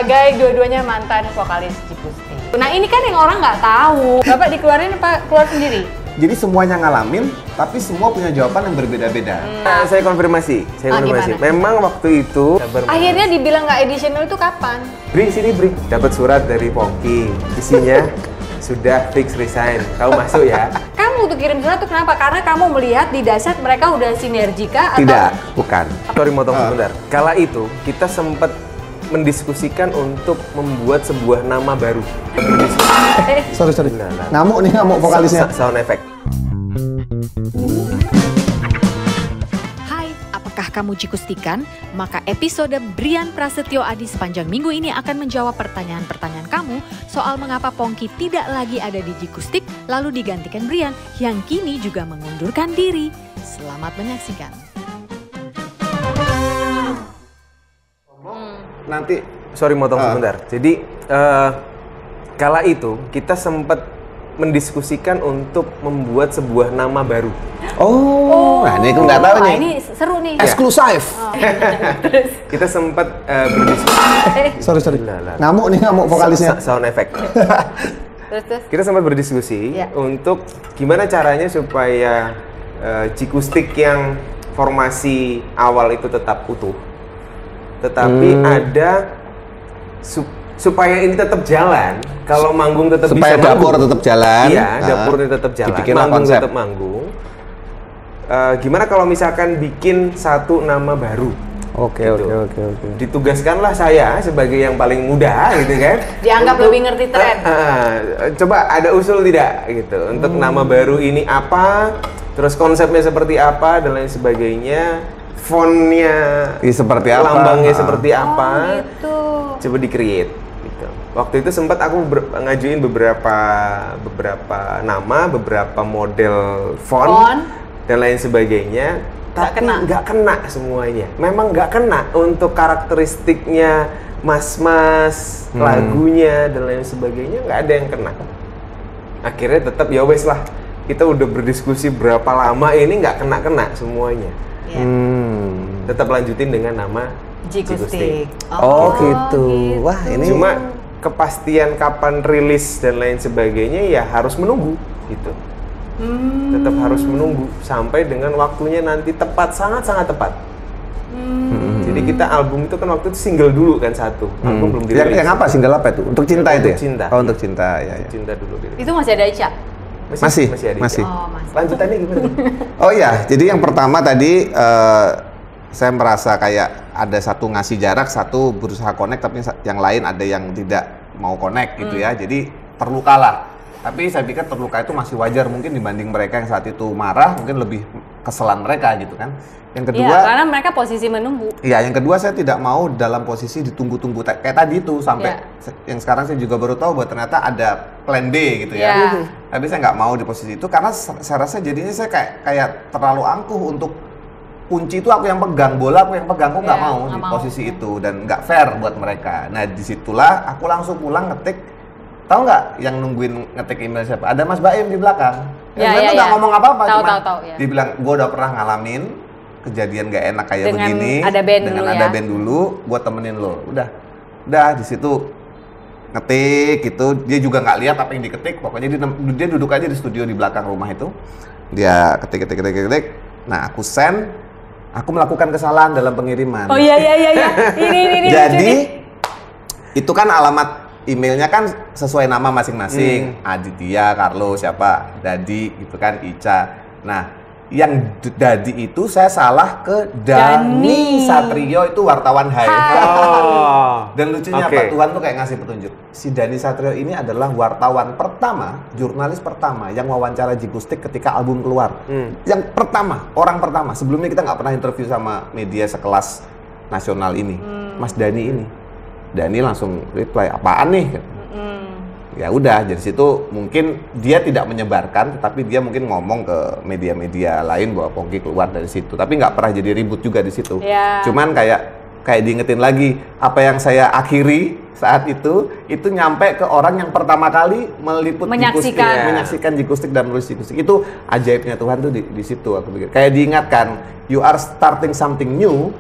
sebagai dua-duanya mantan vokalis Jikusti. Nah ini kan yang orang nggak tahu. Bapak dikeluarin apa keluar sendiri? Jadi semuanya ngalamin, tapi semua punya jawaban yang berbeda-beda. Saya konfirmasi. Gimana? Memang waktu itu Akhirnya dibilang nggak additional itu kapan? Bri, sini Bri. Dapat surat dari Pongki. Isinya sudah fix resign. Kamu masuk ya? Kamu tuh kirim surat tuh kenapa? Karena kamu melihat di dahsyat mereka udah sinergika atau? Tidak, bukan. Sorry motong sebentar. Kala itu kita sempat mendiskusikan untuk membuat sebuah nama baru. Sorry. Ngamuk vokalisnya. Sound effect. Hai, apakah kamu Jikustikan? Maka episode Brian Prasetyo Adi sepanjang minggu ini akan menjawab pertanyaan-pertanyaan kamu soal mengapa Pongki tidak lagi ada di Jikustik lalu digantikan Brian yang kini juga mengundurkan diri. Selamat menyaksikan. Nanti Sorry motong sebentar. Jadi kala itu kita sempat mendiskusikan untuk membuat sebuah nama baru. nah ini aku nggak tahu nih. Ini seru nih. Eksklusif. Kita sempat berdiskusi. Sorry. Ngamuk vokalisnya. Sound effect. Terus. Kita sempat berdiskusi Ya. untuk gimana caranya supaya Jikustik yang formasi awal itu tetap utuh, tetapi ada supaya ini tetap jalan. Kalau manggung tetap Supaya bisa dapur manggung. tetap jalan. Iya, dapurnya tetap jalan. Dibikinlah Manggung konsep. tetap manggung. Gimana kalau misalkan bikin satu nama baru? Oke. Ditugaskanlah saya sebagai yang paling muda gitu kan. Dianggap lebih ngerti tren. Coba ada usul tidak gitu untuk nama baru ini apa, terus konsepnya seperti apa dan lain sebagainya, fontnya Seperti apa? lambangnya seperti apa, Gitu. coba di-create gitu. Waktu itu sempat aku ngajuin beberapa nama, beberapa model font dan lain sebagainya. Tapi nggak kena semuanya. Memang nggak kena untuk karakteristiknya mas-mas, lagunya dan lain sebagainya, nggak ada yang kena. Akhirnya tetap ya wes lah. Kita udah berdiskusi berapa lama ini nggak kena semuanya. Ya. Tetap lanjutin dengan nama Jikustik. Oh gitu. Wah ini. Cuma kepastian kapan rilis dan lain sebagainya ya harus menunggu gitu. Tetap harus menunggu sampai dengan waktunya nanti tepat, sangat tepat. Jadi kita album itu kan waktu itu single dulu kan satu, album belum dirilis. Yang apa single apa itu? Untuk cinta itu ya? Cinta. Oh untuk cinta ya. Cinta dulu dirilis. Itu masih ada Ica? Masih. ada. Oh, masih. Lanjutannya gimana? Oh iya, jadi yang pertama tadi saya merasa kayak ada satu ngasih jarak, satu berusaha connect, tapi yang lain ada yang tidak mau connect gitu ya. Jadi terlukalah. Tapi saya pikir terluka itu masih wajar mungkin dibanding mereka yang saat itu marah, mungkin lebih keselan mereka gitu kan. Yang kedua, Iya, karena mereka posisi menunggu. iya yang kedua saya tidak mau dalam posisi ditunggu-tunggu kayak tadi itu sampai yang sekarang saya juga baru tahu bahwa ternyata ada plan B gitu ya. Tapi saya nggak mau di posisi itu karena saya rasa jadinya saya kayak terlalu angkuh untuk kunci itu aku yang pegang, bola aku yang pegang, aku nggak mau di posisi itu dan nggak fair buat mereka. Nah disitulah aku langsung pulang ngetik. Tahu nggak yang nungguin ngetik email siapa? Ada Mas Baim di belakang. Yang nggak ngomong apa-apa, Tahu, ya. dibilang gue udah pernah ngalamin kejadian nggak enak kayak Dengan begini. ada band dengan dulu ada ya. band dulu, gue temenin lo. Udah di situ ngetik gitu. Dia juga nggak lihat apa yang diketik. Pokoknya dia duduk aja di studio di belakang rumah itu. Dia ketik. Nah aku send. Aku melakukan kesalahan dalam pengiriman. Oh iya. Ini Jadi itu kan alamat emailnya kan sesuai nama masing-masing. Aditya, Carlo, siapa, Dadi, gitu kan, Ica. Nah, yang Dadi itu saya salah ke Dani Satrio, itu wartawan Hai. Dan lucunya apa? Tuhan tuh kayak ngasih petunjuk. Si Dani Satrio ini adalah wartawan pertama, jurnalis pertama yang wawancara Jikustik ketika album keluar. Yang pertama, orang pertama. Sebelumnya kita nggak pernah interview sama media sekelas nasional ini. Mas Dani ini. Dani langsung reply, apaan nih? Ya udah, dari situ mungkin dia tidak menyebarkan, tapi dia mungkin ngomong ke media-media lain bahwa Pongki keluar dari situ. Tapi nggak pernah jadi ribut juga di situ. Cuman kayak diingetin lagi, apa yang saya akhiri saat itu nyampe ke orang yang pertama kali meliput menyaksikan Jikustik dan menulis Jikustik. Itu ajaibnya Tuhan tuh di situ aku pikir. Kayak diingatkan, you are starting something new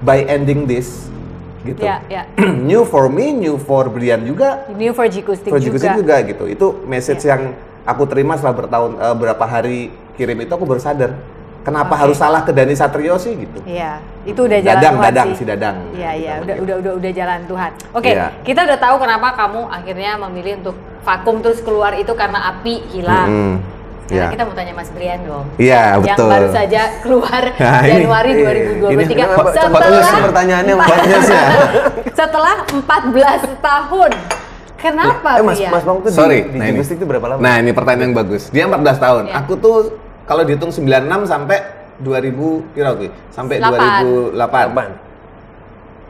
by ending this. gitu. Ya, ya. New for me, new for Brian juga, New for Jikustik for Jikustik juga. juga gitu. Itu message yang aku terima setelah berapa hari kirim itu, aku baru sadar kenapa harus salah ke Dani Satrio sih gitu. Iya, itu udah jalan Tuhan Dadang, sih. si Dadang. Iya, iya, Gitu. udah jalan Tuhan. Oke, Iya. kita udah tahu kenapa kamu akhirnya memilih untuk vakum terus keluar itu karena api hilang. Sekarang Iya. kita mau tanya Mas Brian dong. Iya, Yang betul. baru saja keluar Nah, ini. Januari 2023 Kenapa? Cepat setelah pertanyaannya, Mbak. setelah 14 tahun. Kenapa Mas Brian? Bang tuh Sorry, di nah ini. Jikustik itu berapa lama? Nah, ini pertanyaan yang bagus. Dia 14 tahun. Iya. Aku tuh kalau dihitung 96 sampai 2000 kira oke. Sampai 8. 2008.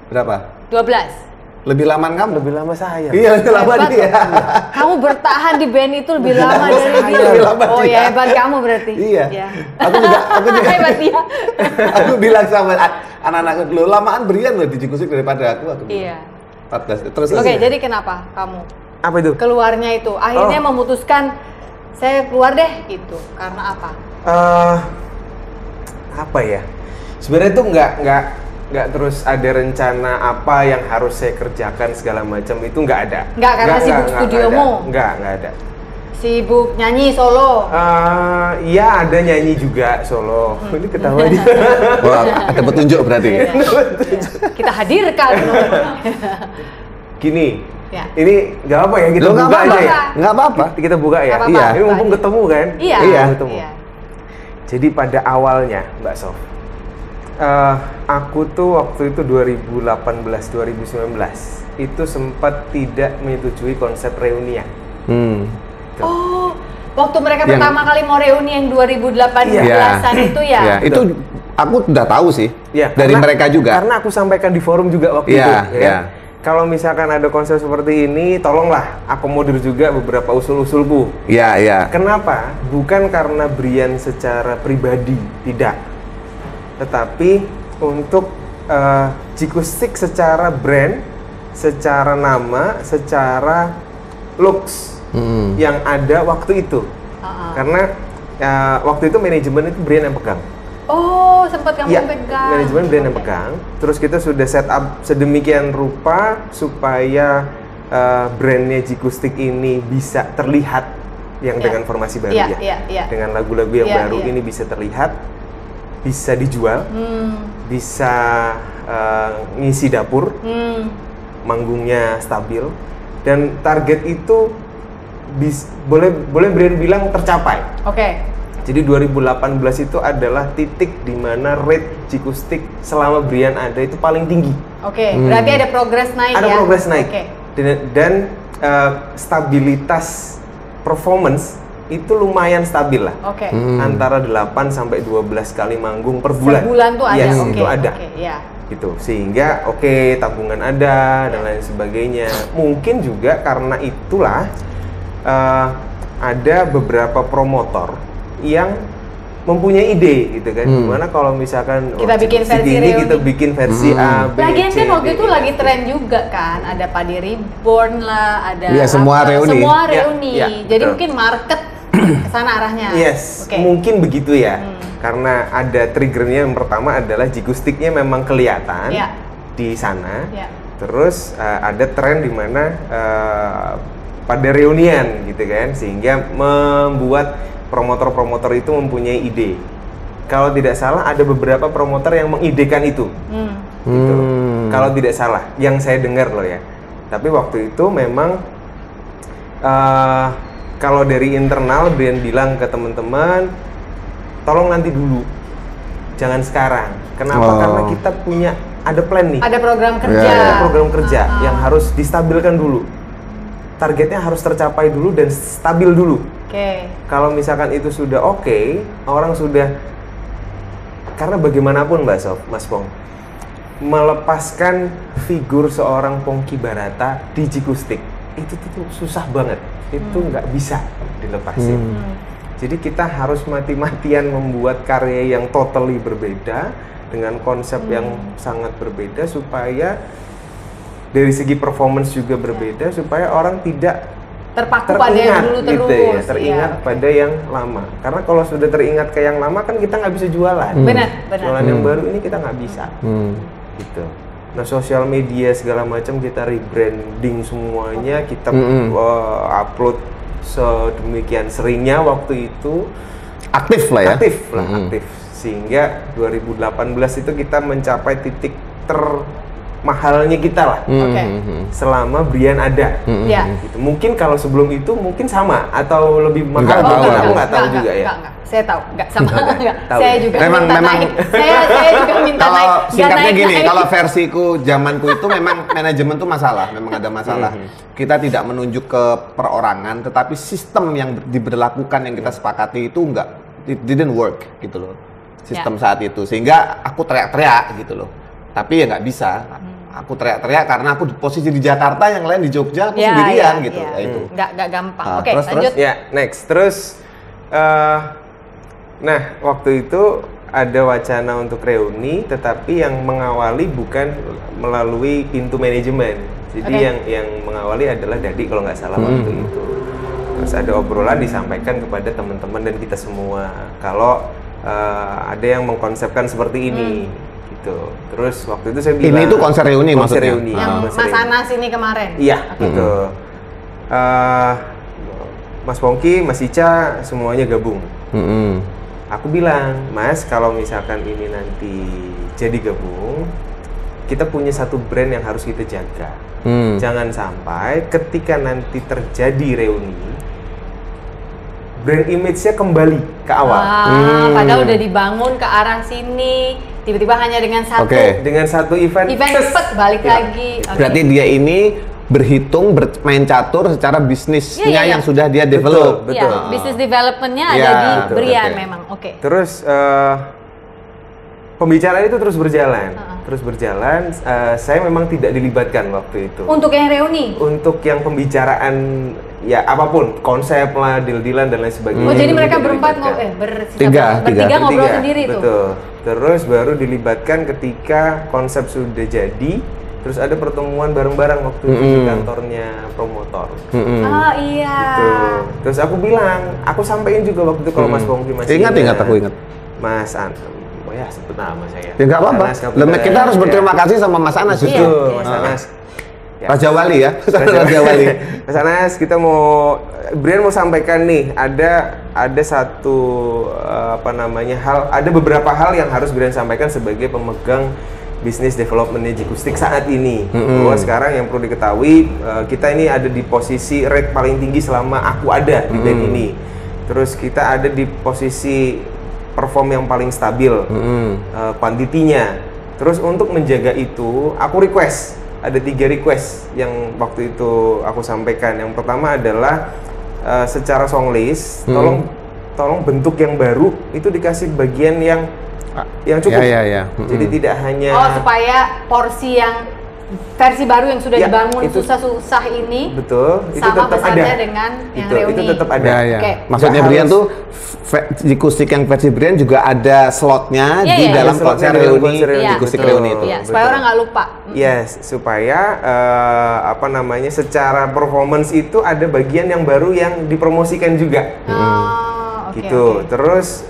Berapa? 12. Lebih lama kamu? Lebih lama saya. Iya, lebih lama Hebat dia. loh. Kamu bertahan di band itu lebih lama dari dia. Lebih lama Oh dia. ya, hebat kamu berarti. Iya. Ya. Aku juga Hebat dia. aku bilang sama anak-anakku, lo lamaan Brian loh di Jikustik daripada aku bilang. Iya. 14. Terus Oke, jadi kenapa kamu Apa itu? keluarnya itu akhirnya memutuskan saya keluar deh gitu? Karena apa? Apa ya? Sebenarnya itu nggak terus ada rencana apa yang harus saya kerjakan segala macam, itu nggak ada. Nggak, karena sibuk studiomu? Nggak ada. Sibuk nyanyi solo. Iya, ada nyanyi juga solo. Ini ketawa dia. wah, ada petunjuk berarti. Iya. Kita hadirkan. Gini, Ya. ini nggak apa ya, kita Lo nggak buka aja apa-apa. ya. Nggak apa-apa. Kita buka ya. Nggak apa-apa. Iya. Ini mumpung Buka aja. ketemu kan. Iya. Iya. Ketemu. Iya. Jadi pada awalnya, Mbak Sof, aku tuh waktu itu 2018-2019 itu sempat tidak menyetujui konsep reunian. Oh, waktu mereka Yang- pertama kali mau reuni yang 2018-an itu ya? Iya, itu aku udah tahu sih. Ya, Dari mereka juga. Karena aku sampaikan di forum juga waktu Iya, itu. Ya kan? iya. Kalau misalkan ada konsep seperti ini, tolonglah akomodir juga beberapa usul-usulku. Iya, iya. Kenapa? Bukan karena Brian secara pribadi, tidak. Tetapi untuk Jikustik secara brand, secara nama, secara looks yang ada waktu itu. Karena waktu itu manajemen itu Brian yang pegang. Oh, sempat kamu Iya, pegang. manajemen Brian yang Oke. pegang. Terus kita sudah set up sedemikian rupa supaya brandnya Jikustik ini bisa terlihat yang Iya. dengan formasi baru Iya, ya. iya, iya. Dengan lagu-lagu yang Iya, baru iya. ini bisa terlihat, bisa dijual, bisa ngisi dapur, manggungnya stabil, dan target itu boleh Brian bilang tercapai. Oke. Jadi 2018 itu adalah titik di mana rate Jikustik selama Brian ada itu paling tinggi. Oke, berarti ada progres naik Ada ya? progres naik. Oke. Dan stabilitas performance itu lumayan stabil lah. Oke. Antara 8 sampai 12 kali manggung per bulan. Sebulan tuh ada, Yes, oke. itu ada. Oke, ya. Gitu. Sehingga tabungan ada dan lain sebagainya. Mungkin juga karena itulah ada beberapa promotor yang mempunyai ide gitu kan. Gimana kalau misalkan Kita bikin Jikustik versi ini reuni. kita bikin versi A, B, Lagian C, kan waktu D, itu E, lagi F, G. tren juga kan, ada Padi Reborn lah, ada Iya, semua reuni. Semua Ya, reuni. ya, Jadi betul. mungkin market ke sana arahnya. Yes, Oke. mungkin begitu ya. Karena ada triggernya, yang pertama adalah Jikustiknya memang kelihatan Ya. di sana. Ya. Terus ada tren di mana pada reunian gitu kan, sehingga membuat promotor-promotor itu mempunyai ide. Kalau tidak salah ada beberapa promotor yang mengidekan itu. Gitu. Kalau tidak salah, yang saya dengar loh ya. Tapi waktu itu memang kalau dari internal Brian bilang ke teman-teman, tolong nanti dulu, jangan sekarang. Kenapa? Oh. Karena kita punya ada plan nih. Ada program kerja. Ya. Ada program kerja yang harus distabilkan dulu. Targetnya harus tercapai dulu dan stabil dulu. Oke. Kalau misalkan itu sudah oke, orang sudah, karena bagaimanapun Mbak Sof, Mas Pong, melepaskan figur seorang Pongki Barata di Jikustik itu tuh susah banget, itu nggak bisa dilepasin. Jadi kita harus mati-matian membuat karya yang totally berbeda dengan konsep yang sangat berbeda supaya dari segi performance juga berbeda, supaya orang tidak Terpaku pada yang dulu terus. gitu ya, teringat Iya. pada yang lama. Karena kalau sudah teringat ke yang lama kan kita nggak bisa jualan. Benar, benar. Jualan yang baru ini kita nggak bisa. Gitu. Nah, sosial media segala macam kita rebranding semuanya, kita upload sedemikian seringnya waktu itu. Aktif lah ya. Aktif. Sehingga 2018 itu kita mencapai titik termahalnya kita lah. Selama Brian ada. Gitu. Mungkin kalau sebelum itu mungkin sama atau lebih mahal, aku nggak tahu juga ya. Saya tahu, nggak sama. Tahu. Saya juga Memang naik. Saya juga minta kalau naik. singkatnya gini, kalau versiku zamanku itu memang manajemen tuh masalah, memang ada masalah. Kita tidak menunjuk ke perorangan, tetapi sistem yang diberlakukan yang kita sepakati itu enggak, it didn't work gitu loh. Sistem saat itu, sehingga aku teriak-teriak gitu loh. Tapi ya nggak bisa. Aku teriak-teriak karena aku di posisi di Jakarta, yang lain di Jogja, aku sendirian gitu. Ya, itu. Nggak gampang. Oke, terus, lanjut. Ya, next. Terus, nah waktu itu ada wacana untuk reuni, tetapi yang mengawali bukan melalui pintu manajemen. Jadi yang mengawali adalah Dadi kalau nggak salah waktu itu. Terus ada obrolan disampaikan kepada teman-teman dan kita semua kalau ada yang mengkonsepkan seperti ini. Gitu. Terus waktu itu saya bilang ini tuh konser reuni maksudnya. Yang Mas Anas ini kemarin. Iya, gitu. Mas Pongki, Mas Ica semuanya gabung. Aku bilang, Mas, kalau misalkan ini nanti jadi gabung, kita punya satu brand yang harus kita jaga. Jangan sampai ketika nanti terjadi reuni, brand image-nya kembali ke awal. Padahal udah dibangun ke arah sini, tiba-tiba hanya dengan satu event balik lagi. Berarti dia ini berhitung bermain catur secara bisnisnya yang sudah dia develop. Betul. Bisnis development-nya ada di Brian memang. Terus pembicaraan itu terus berjalan. Saya memang tidak dilibatkan waktu itu. Untuk yang reuni? Untuk yang pembicaraan ya apapun, konsep lah, deal-dealan dan lain sebagainya. Oh, jadi mereka berempat bertiga ngobrol sendiri tuh. Betul. Terus baru dilibatkan ketika konsep sudah jadi. Terus ada pertemuan bareng-bareng waktu itu di kantornya promotor. Oh iya. Gitu. Terus aku bilang, aku sampaikan juga waktu itu kalau Mas Pongki masih ingat, aku ingat. Mas ya sebut nama saya. Ya nggak apa-apa. Kita harus berterima kasih sama Mas Anas itu. Mas Anas. Ya. Raja Wali ya. Raja Wali. Mas Anas, kita Brian mau sampaikan nih, ada satu ada beberapa hal yang harus Brian sampaikan sebagai pemegang bisnis development-nya Jikustik saat ini. Bahwa sekarang yang perlu diketahui, kita ini ada di posisi rate paling tinggi selama aku ada di band ini. Terus kita ada di posisi perform yang paling stabil, quantity-nya. Terus untuk menjaga itu, aku ada 3 request yang waktu itu aku sampaikan. Yang pertama adalah secara songlist, tolong bentuk yang baru itu dikasih bagian yang cukup. Jadi tidak hanya supaya porsi yang versi baru yang sudah dibangun susah-susah ini betul, itu sama tetap besarnya ada dengan yang reuni. Itu tetap ada. Maksudnya Brian tuh Jikustik yang versi Brian juga ada slotnya di dalam konser reuni Jikustik reuni itu. Supaya orang nggak lupa. Yes, supaya secara performance itu ada bagian yang baru yang dipromosikan juga. Gitu. Terus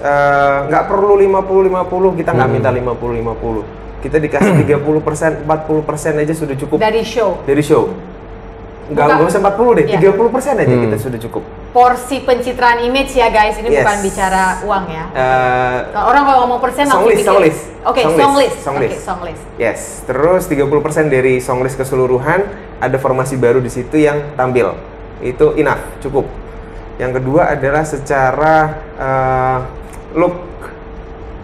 nggak perlu 50-50, kita nggak minta 50-50. Kita dikasih 30%, 40% aja sudah cukup. Dari show. Nggak usah 40 deh, 30% aja kita sudah cukup. Porsi pencitraan image ya guys, ini bukan bicara uang ya. Orang kalau ngomong persen langsung pikir. Songlist. Yes, terus 30% dari songlist keseluruhan, ada formasi baru di situ yang tampil. Itu enough, cukup. Yang kedua adalah secara look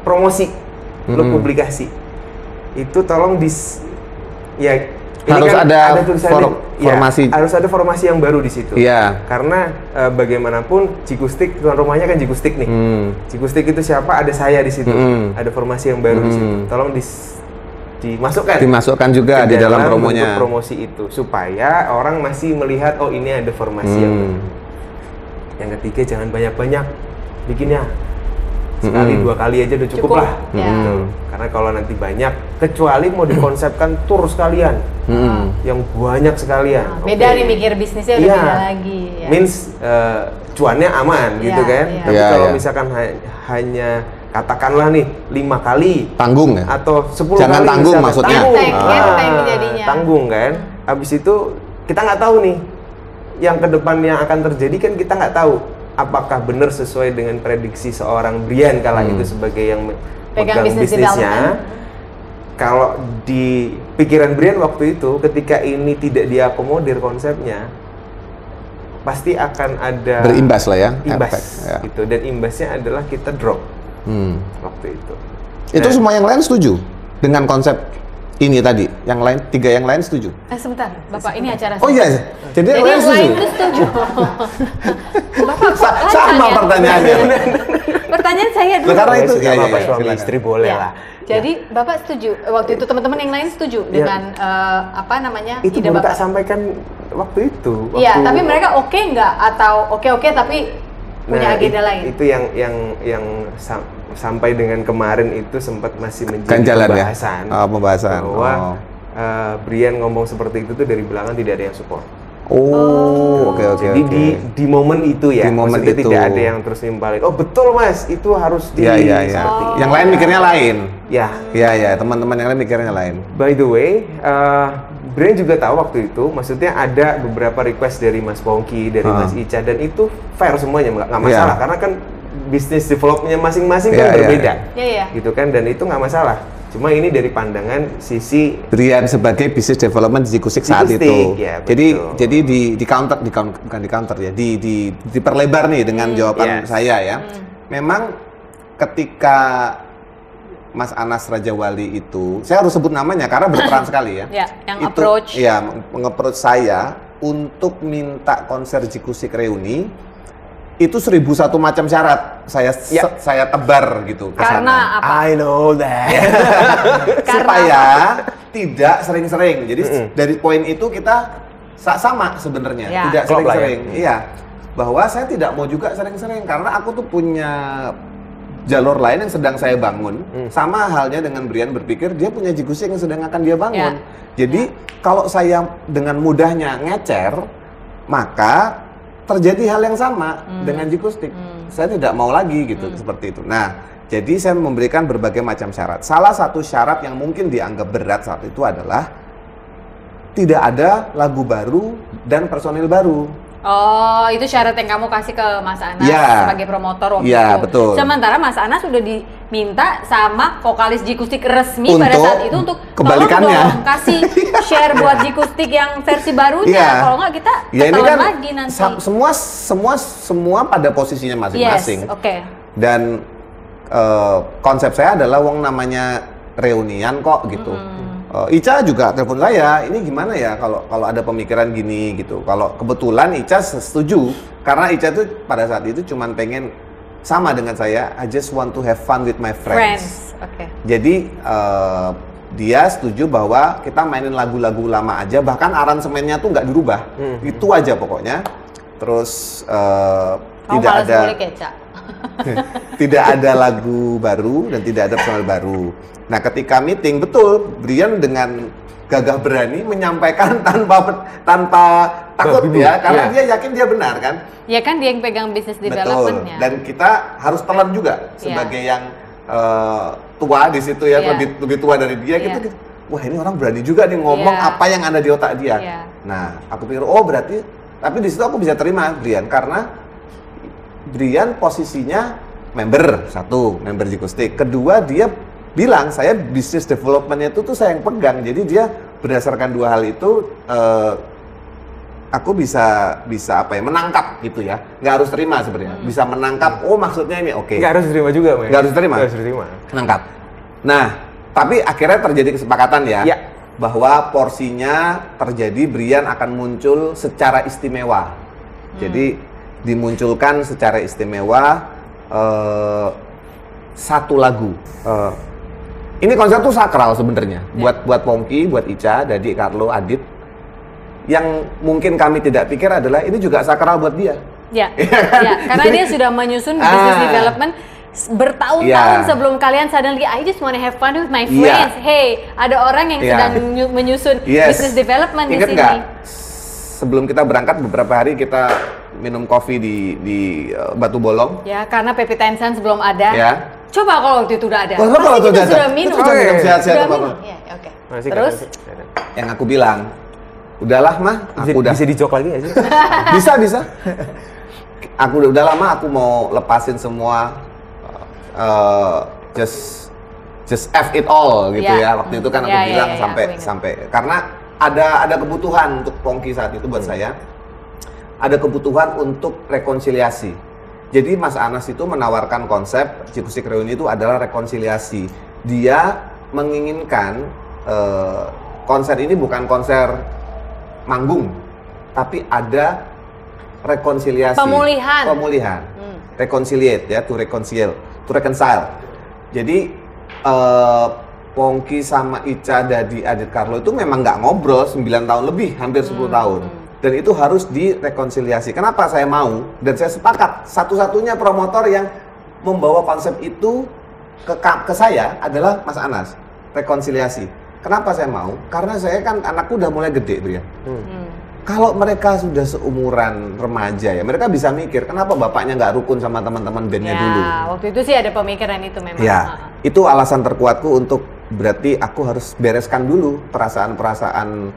promosi, look publikasi. Itu tolong harus ada formasi. Harus ada formasi yang baru di situ. Karena bagaimanapun Jikustik, tuan rumahnya kan Jikustik nih. Jikustik itu siapa? Ada saya di situ. Ada formasi yang baru di situ. Tolong dimasukkan juga di dalam promonya. Promosi itu supaya orang masih melihat ini ada formasi yang baru. Yang ketiga, jangan banyak-banyak bikinnya. Sekali 2 kali aja udah cukup lah. Karena kalau nanti banyak, kecuali mau dikonsepkan tour sekalian, yang banyak sekalian. Beda nih mikir bisnisnya udah beda lagi. Means cuannya aman gitu kan. Tapi kalau misalkan hanya katakanlah nih 5 kali tanggung ya atau 10 jangan kali tanggung maksudnya tanggung kan. Habis itu kita nggak tahu nih yang ke depan yang akan terjadi, kan kita nggak tahu apakah benar sesuai dengan prediksi seorang Brian kala itu sebagai yang pegang bisnisnya. Kalau di pikiran Brian waktu itu, ketika ini tidak diakomodir konsepnya, pasti akan ada berimbas lah ya, imbas gitu. Dan imbasnya adalah kita drop waktu itu. Itu semua yang lain setuju dengan konsep ini tadi, yang lain 3 yang lain setuju. Sebentar, Bapak, ini acara. Oh iya, jadi yang lain setuju. Bapak sama pertanyaannya. Pertanyaan saya dulu. Karena itu ya, suami istri boleh lah. Jadi Bapak setuju waktu itu, teman-teman yang lain setuju dengan apa namanya itu ide Bapak? Bapak Sampaikan waktu itu. Iya, tapi mereka oke nggak atau oke tapi punya agenda lain? Itu yang sampai dengan kemarin itu sempat masih menjadi pembahasan. Ya? Pembahasan. Bahwa Brian ngomong seperti itu tuh dari belakang tidak ada yang support. Oke. Jadi di momen itu ya, maksudnya tidak ada yang terus nimpalin. Oh betul Mas, itu harus di. Iya. Yang lain mikirnya lain. Ya, teman-teman yang lain mikirnya lain. By the way, Brian juga tahu waktu itu, maksudnya ada beberapa request dari Mas Pongki, dari Mas Ica, dan itu fair semuanya, nggak masalah, karena kan bisnis developmentnya masing-masing kan berbeda, gitu kan, dan itu nggak masalah. Cuma ini dari pandangan sisi Brian sebagai business development di Jikustik saat itu. Ya, jadi di counter, bukan di counter ya, diperlebar nih dengan jawaban saya ya. Memang ketika Mas Anas Rajawali itu, saya harus sebut namanya karena berperan sekali ya. Yang approach. Iya, nge-approach saya untuk minta konser Jikustik Reuni. Itu 1001 macam syarat saya tebar gitu ke sana. Karena apa? I know that. Supaya tidak sering-sering. Jadi dari poin itu kita sama sebenarnya, tidak sering-sering. Iya. Bahwa saya tidak mau juga sering-sering karena aku tuh punya jalur lain yang sedang saya bangun. Sama halnya dengan Brian berpikir dia punya Jikustik yang sedang akan dia bangun. Jadi kalau saya dengan mudahnya ngecer, maka terjadi hal yang sama dengan Jikustik. Saya tidak mau lagi gitu seperti itu. Nah, jadi saya memberikan berbagai macam syarat. Salah satu syarat yang mungkin dianggap berat saat itu adalah tidak ada lagu baru dan personil baru. Oh, itu syarat yang kamu kasih ke Mas Anas sebagai promotor waktu itu. Iya, betul. Sementara Mas Anas sudah diminta sama vokalis Jikustik resmi pada saat itu untuk kebalikannya. Tolong dong kasih share buat Jikustik yang versi barunya. Kalau nggak kita ini kan lagi nanti. Semua pada posisinya masing-masing. Dan konsep saya adalah namanya reunian kok gitu. Ica juga telepon saya, ini gimana ya kalau ada pemikiran gini gitu. Kalau kebetulan Ica setuju, karena Ica tuh pada saat itu cuman pengen sama dengan saya, I just want to have fun with my friends. Jadi dia setuju bahwa kita mainin lagu-lagu lama aja, bahkan aransemennya tuh nggak dirubah, itu aja pokoknya. Terus tidak ada lagu baru dan tidak ada personal baru. Nah, ketika meeting, betul, Brian dengan gagah berani menyampaikan tanpa takut ya, karena dia yakin dia benar kan? Ya kan dia yang pegang bisnis development-nya. Dan kita harus telan juga sebagai yang tua di situ ya, lebih tua dari dia gitu. Wah, ini orang berani juga nih ngomong apa yang ada di otak dia. Nah, aku pikir berarti, tapi di situ aku bisa terima Brian karena Brian posisinya member Jikustik. Kedua, dia bilang saya bisnis development-nya itu tuh saya yang pegang. Jadi dia berdasarkan dua hal itu aku bisa menangkap gitu ya. Nggak harus terima sebenarnya. Bisa menangkap, maksudnya ini oke. Nggak harus terima juga, Mas. Nggak harus terima. Menangkap. Nah, tapi akhirnya terjadi kesepakatan ya. Bahwa porsinya terjadi Brian akan muncul secara istimewa. Jadi dimunculkan secara istimewa satu lagu. Ini konser tuh sakral sebenarnya buat Pongki, buat Ica, Dadi, Carlo, Adit. Yang mungkin kami tidak pikir adalah ini juga sakral buat dia. Karena dia sudah menyusun business development bertahun-tahun sebelum kalian suddenly I just wanna have fun with my friends. Hey, ada orang yang sedang menyusun business development di sini. Sebelum kita berangkat beberapa hari kita minum kopi di Batu Bolong. Ya, karena Pepi Tensan sebelum ada. Ya. Coba kalau waktu itu udah ada. Kalau pasti waktu kita ada. sudah minum. Sudah minum sehat-sehat Sudah apa-apa. minum. Iya, oke. Masih Terus Yang aku bilang, udahlah mah, aku udah bisa dijok lagi nggak sih? bisa. Aku udah lama, aku mau lepasin semua, just F it all gitu ya. Waktu itu kan aku bilang sampai karena ada kebutuhan untuk Pongki saat itu buat saya, ada kebutuhan untuk rekonsiliasi. Jadi Mas Anas itu menawarkan konsep Cikustik Reuni itu adalah rekonsiliasi. Dia menginginkan konser ini bukan konser manggung, tapi ada rekonsiliasi, pemulihan, reconciliate ya, to reconcile. Jadi Pongki sama Ica, Dadi, Adit, Carlo itu memang nggak ngobrol 9 tahun lebih, hampir 10 tahun. Dan itu harus direkonsiliasi. Kenapa saya mau dan saya sepakat, satu-satunya promotor yang membawa konsep itu ke saya adalah Mas Anas, rekonsiliasi. Kenapa saya mau? Karena saya kan anakku udah mulai gede tuh ya. Kalau mereka sudah seumuran remaja ya, mereka bisa mikir kenapa bapaknya nggak rukun sama teman-teman bandnya dulu. Waktu itu sih ada pemikiran itu memang. Ya, itu alasan terkuatku untuk berarti aku harus bereskan dulu perasaan-perasaan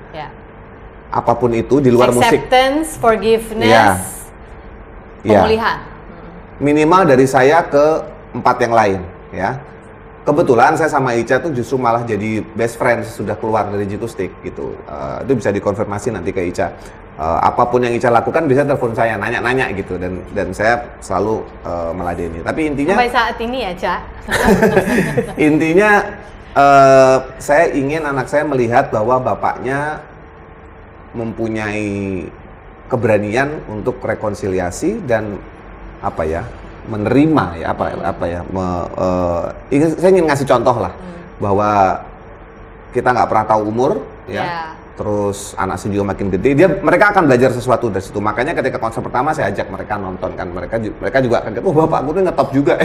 apapun itu di luar musik. Acceptance, forgiveness, pemulihan. Minimal dari saya ke 4 yang lain ya. Kebetulan saya sama Ica tuh justru malah jadi best friends sudah keluar dari Cikustik gitu. Itu bisa dikonfirmasi nanti ke Ica. Apapun yang Ica lakukan bisa telepon saya nanya-nanya gitu dan saya selalu meladeni. Tapi intinya sampai saat ini ya, Ca. Intinya saya ingin anak saya melihat bahwa bapaknya mempunyai keberanian untuk rekonsiliasi dan menerima ya saya ingin ngasih contoh lah bahwa kita nggak pernah tahu umur ya. Terus anak saya juga makin gede, mereka akan belajar sesuatu dari situ. Makanya ketika konser pertama saya ajak mereka nonton kan, mereka juga akan oh bapakku tuh ngetop juga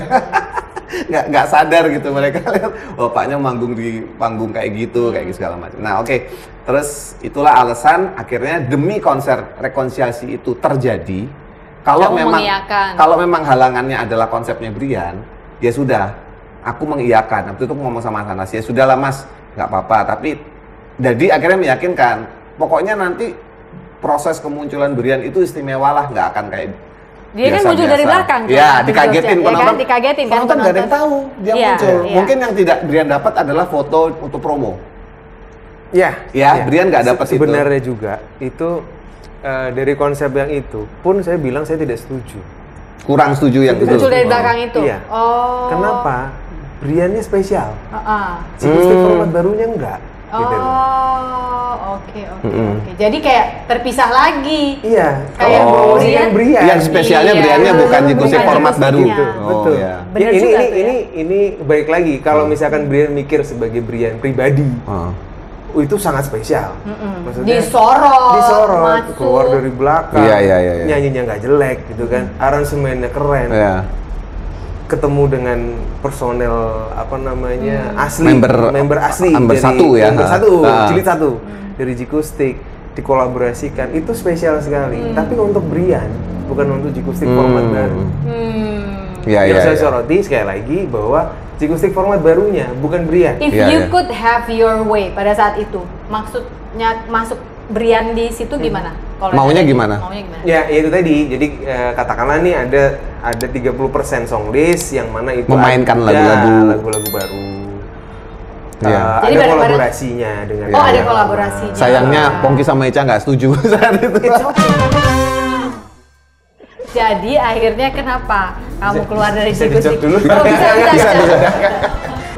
nggak sadar gitu, mereka lihat bapaknya manggung di panggung kayak gitu segala macam. Nah oke. Terus itulah alasan akhirnya demi konser rekonsiliasi itu terjadi. Kalau memang halangannya adalah konsepnya Brian, ya sudah, aku mengiyakan. Waktu itu aku ngomong sama Anas, ya sudahlah Mas, nggak apa-apa. Tapi Dadi akhirnya meyakinkan, pokoknya nanti proses kemunculan Brian itu istimewa lah, nggak akan kayak dia kan muncul dari belakang. Ya, dikagetin penonton. Dikagetin kan penonton nggak ada yang tahu dia muncul. Mungkin yang tidak Brian dapat adalah foto untuk promo. Brian nggak dapat itu. Sebenarnya juga itu dari konsep yang itu pun saya bilang saya tidak setuju. Kurang setuju yang itu. Muncul dari belakang itu. Iya. Kenapa? Briannya spesial. Cikustik format barunya enggak. Gitu. Oke. Jadi kayak terpisah lagi. Iya. Kayak Brian. Yang spesialnya Briannya bukan Cikustik format baru. Betul. Ini baik lagi kalau misalkan Brian mikir sebagai Brian pribadi. Itu sangat spesial. Maksudnya disorot, keluar dari belakang. Iya. Nyanyinya nggak jelek gitu kan. Aransemennya keren. Ketemu dengan personel asli, member asli dari jilid satu dari Cikustik dikolaborasikan, itu spesial sekali. Tapi untuk Brian, bukan untuk Cikustik format baru. Yang saya soroti sekali lagi bahwa Cikustik format barunya bukan Brian. If you could have your way pada saat itu, maksudnya masuk Brian di situ gimana? Maunya gimana? Ya itu tadi. Jadi katakanlah nih ada 30% song list yang mana itu memainkan lagu-lagu baru. Jadi ada kolaborasinya dengan ada kolaborasinya. Sayangnya Pongki sama Ica nggak setuju saat itu. Jadi akhirnya kenapa kamu keluar dari Cikustik? Bisa.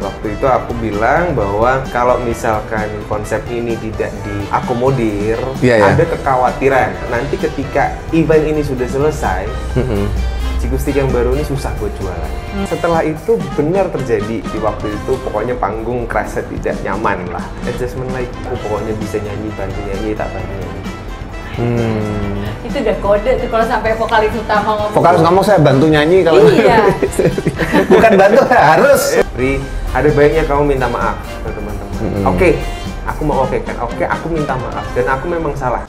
Waktu itu aku bilang bahwa kalau misalkan konsep ini tidak diakomodir, ada kekhawatiran nanti ketika event ini sudah selesai, Cikustik yang baru ini susah buat jualan. Setelah itu benar terjadi di waktu itu, pokoknya panggung kerasa tidak nyaman lah. Adjustment like, pokoknya bisa nyanyi, bantu nyanyi, tak bantu nyanyi. Itu udah kode tuh kalau sampai vokalis utama ngomong. Vokalis ngomong saya bantu nyanyi kalau bukan bantu harus. Bri, ada baiknya kamu minta maaf ke teman-teman. Oke, aku mau kan. Oke, aku minta maaf dan aku memang salah.